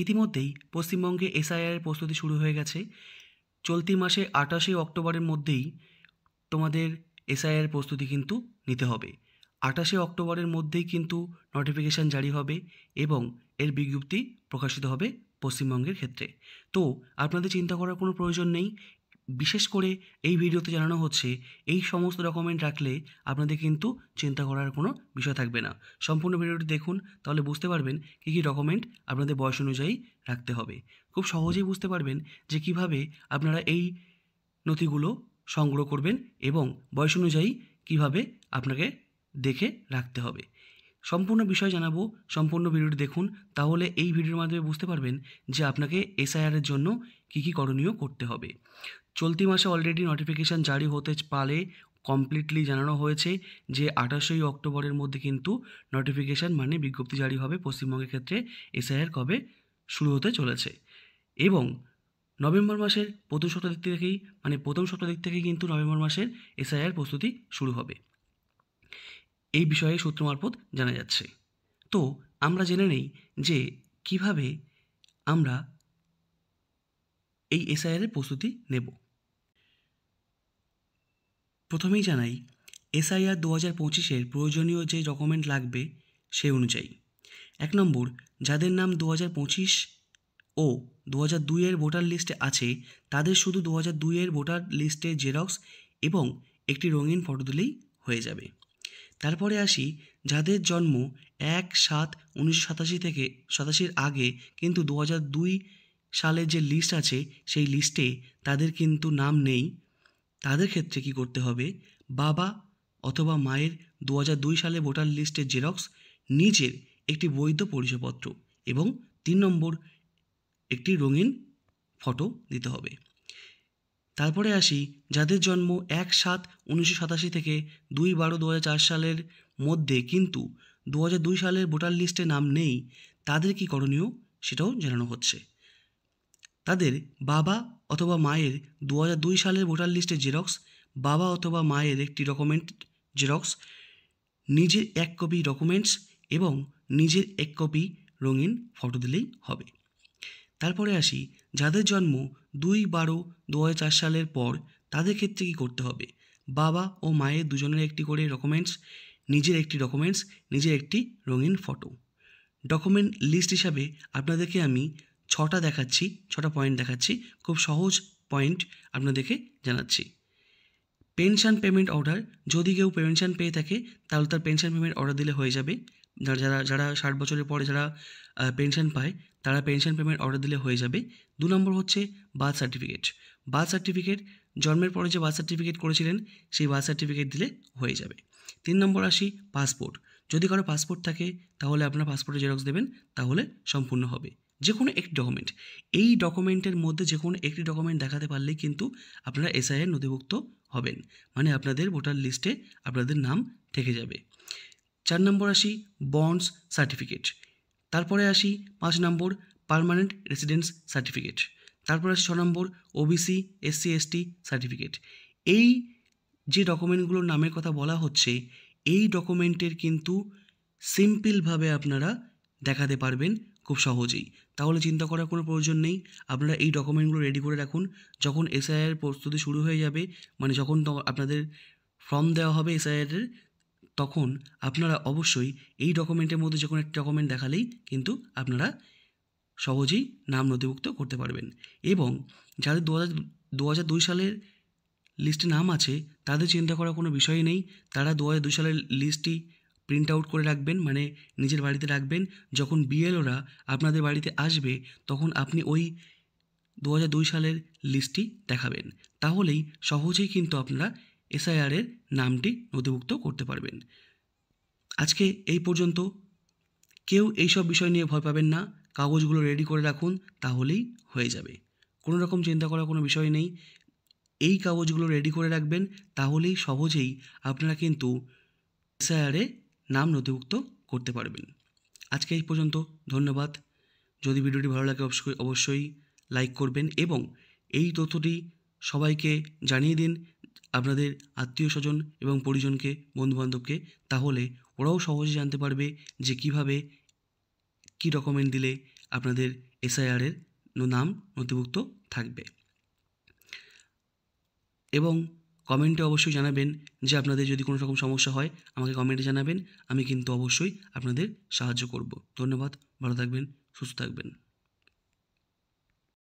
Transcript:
ইতিমধ্যেই পশ্চিমবঙ্গে এসআইআর প্রস্তুতি শুরু হয়ে গেছে। চলতি মাসে 28শে অক্টোবরের মধ্যেই তোমাদের এসআইআর প্রস্তুতি কিন্তু নিতে হবে। 28শে অক্টোবরের মধ্যেই কিন্তু নোটিফিকেশান জারি হবে এবং এর বিজ্ঞপ্তি প্রকাশিত হবে পশ্চিমবঙ্গের ক্ষেত্রে। তো আপনাদের চিন্তা করার কোনো প্রয়োজন নেই। বিশেষ করে এই ভিডিওতে জানানো হচ্ছে এই সমস্ত ডকুমেন্ট রাখলে আপনাদের কিন্তু চিন্তা করার কোনো বিষয় থাকবে না। সম্পূর্ণ ভিডিওটি দেখুন, তাহলে বুঝতে পারবেন কী কী ডকুমেন্ট আপনাদের বয়স অনুযায়ী রাখতে হবে। খুব সহজেই বুঝতে পারবেন যে কিভাবে আপনারা এই নথিগুলো সংগ্রহ করবেন এবং বয়স অনুযায়ী কীভাবে আপনাকে দেখে রাখতে হবে। সম্পূর্ণ বিষয় জানাবো, সম্পূর্ণ ভিডিওটি দেখুন, তাহলে এই ভিডিওর মাধ্যমে বুঝতে পারবেন যে আপনাকে এসআইআরের জন্য কী কী করণীয় করতে হবে। চলতি মাসে অলরেডি নোটিফিকেশান জারি হতে পারে, কমপ্লিটলি জানানো হয়েছে যে 28শে অক্টোবরের মধ্যে কিন্তু নোটিফিকেশান মানে বিজ্ঞপ্তি জারি হবে পশ্চিমবঙ্গের ক্ষেত্রে এসআইআর কবে শুরু হতে চলেছে। এবং নভেম্বর মাসের প্রথম সপ্তাহ থেকেই কিন্তু নভেম্বর মাসের এসআইআর প্রস্তুতি শুরু হবে, এই বিষয়ে সূত্র মারফত জানা যাচ্ছে। তো আমরা জেনে নেই যে কিভাবে আমরা এই এসআইআরের প্রস্তুতি নেব। প্রথমেই জানাই এসআইআর 2025-এর প্রয়োজনীয় যে ডকুমেন্ট লাগবে সেই অনুযায়ী। 1 নম্বর, যাদের নাম 2025 ও 2002-এর ভোটার লিস্টে আছে তাদের শুধু 2002-এর ভোটার লিস্টে জেরক্স এবং একটি রঙিন ফটো দিলেই হয়ে যাবে। তারপরে আসি যাদের জন্ম 1/7/1987 থেকে 87-এর আগে কিন্তু 2002 সালের যে লিস্ট আছে সেই লিস্টে তাদের কিন্তু নাম নেই, তাদের ক্ষেত্রে কী করতে হবে? বাবা অথবা মায়ের 2002 সালে ভোটার লিস্টের জেরক্স, নিজের একটি বৈধ পরিচয়পত্র এবং 3 নম্বর একটি রঙিন ফটো দিতে হবে। তারপরে আসি যাদের জন্ম 1/7/1987 থেকে 2/12/2004 সালের মধ্যে কিন্তু 2002 সালের ভোটার লিস্টে নাম নেই, তাদের কী করণীয় সেটাও জানানো হচ্ছে। তাদের বাবা অথবা মায়ের 2002 সালের ভোটার লিস্টের জেরক্স, বাবা অথবা মায়ের একটি ডকুমেন্ট জেরক্স, নিজের 1 কপি ডকুমেন্টস এবং নিজের 1 কপি রঙিন ফটো দিলেই হবে। তারপরে আসি যাদের জন্ম 2/12/2004 সালের পর, তাদের ক্ষেত্রে কী করতে হবে? বাবা ও মায়ের দুজনের একটি করে ডকুমেন্টস, নিজের একটি ডকুমেন্টস, নিজের একটি রঙিন ফটো। ডকুমেন্ট লিস্ট হিসাবে আপনাদেরকে আমি 6টা পয়েন্ট দেখাচ্ছি, খুব সহজ পয়েন্ট আপনাদেরকে জানাচ্ছি। পেনশন পেমেন্ট অর্ডার, যদি কেউ পেনশন পেয়ে থাকে তাহলে তার পেনশন পেমেন্ট অর্ডার দিলে হয়ে যাবে। যারা 60 বছরের পরে যারা পেনশন পায় তারা পেনশন পেমেন্ট অর্ডার দিলে হয়ে যাবে। 2 নম্বর হচ্ছে বার্থ সার্টিফিকেট, জন্মের পরে যে বার্থ সার্টিফিকেট করেছিলেন সেই বার্থ সার্টিফিকেট দিলে হয়ে যাবে। 3 নম্বর আসি পাসপোর্ট, যদি কারো পাসপোর্ট থাকে তাহলে আপনার পাসপোর্টের জেরক্স দেবেন, তাহলে সম্পূর্ণ হবে। যে কোনো একটি ডকুমেন্ট, এই ডকুমেন্টের মধ্যে যে কোনো একটি ডকুমেন্ট দেখাতে পারলেই কিন্তু আপনারা এসআইআর নথিভুক্ত হবেন, মানে আপনাদের ভোটার লিস্টে আপনাদের নাম থেকে যাবে। 4 নম্বর আসি বন্ডস সার্টিফিকেট, তারপরে আসি 5 নম্বর পার্মানেন্ট রেসিডেন্স সার্টিফিকেট, তারপর আসি 6 নম্বর ওবিসি SC ST সার্টিফিকেট। এই যে ডকুমেন্টগুলোর নামের কথা বলা হচ্ছে এই ডকুমেন্টের কিন্তু সিম্পলভাবে আপনারা দেখাতে পারবেন খুব সহজেই, তাহলে চিন্তা করার কোনো প্রয়োজন নেই। আপনারা এই ডকুমেন্টগুলো রেডি করে রাখুন, যখন এসআইআর প্রস্তুতি শুরু হয়ে যাবে, মানে যখন আপনাদের ফর্ম দেওয়া হবে এসআইআরের, তখন আপনারা অবশ্যই এই ডকুমেন্টের মধ্যে যে কোনো একটা ডকুমেন্ট দেখালেই কিন্তু আপনারা সহজেই নাম নথিভুক্ত করতে পারবেন। এবং যাদের 2002 সালের লিস্টে নাম আছে তাদের চিন্তা করার কোনো বিষয় নেই, তারা 2002 সালের লিস্টটি প্রিন্ট আউট করে রাখবেন, মানে নিজের বাড়িতে রাখবেন। যখন বিএলওরা আপনাদের বাড়িতে আসবে তখন আপনি ওই 2002 সালের লিস্টটি দেখাবেন, তাহলেই সহজেই কিন্তু আপনারা এসআইআরের নামটি নথিভুক্ত করতে পারবেন। আজকে এই পর্যন্ত। কেউ এইসব বিষয় নিয়ে ভয় পাবেন না, কাগজগুলো রেডি করে রাখুন, তাহলেই হয়ে যাবে। কোনো রকম চিন্তা করার কোনো বিষয় নেই, এই কাগজগুলো রেডি করে রাখবেন, তাহলেই সহজেই আপনারা কিন্তু এসআইআরে নাম নথিভুক্ত করতে পারবেন। আজকে এই পর্যন্ত, ধন্যবাদ। যদি ভিডিওটি ভালো লাগে অবশ্যই লাইক করবেন এবং এই তথ্যটি সবাইকে জানিয়ে দিন, আপনাদের আত্মীয় স্বজন এবং পরিজনকে, বন্ধুবান্ধবকে, তাহলে ওরাও সহজে জানতে পারবে যে কীভাবে কী ডকুমেন্ট দিলে আপনাদের এসআইআরের নাম নথিভুক্ত থাকবে। এবং কমেন্টে অবশ্যই জানাবেন যে আপনাদের যদি কোনো রকম সমস্যা হয় আমাকে কমেন্টে জানাবেন, আমি কিন্তু অবশ্যই আপনাদের সাহায্য করব। ধন্যবাদ, ভালো থাকবেন, সুস্থ থাকবেন।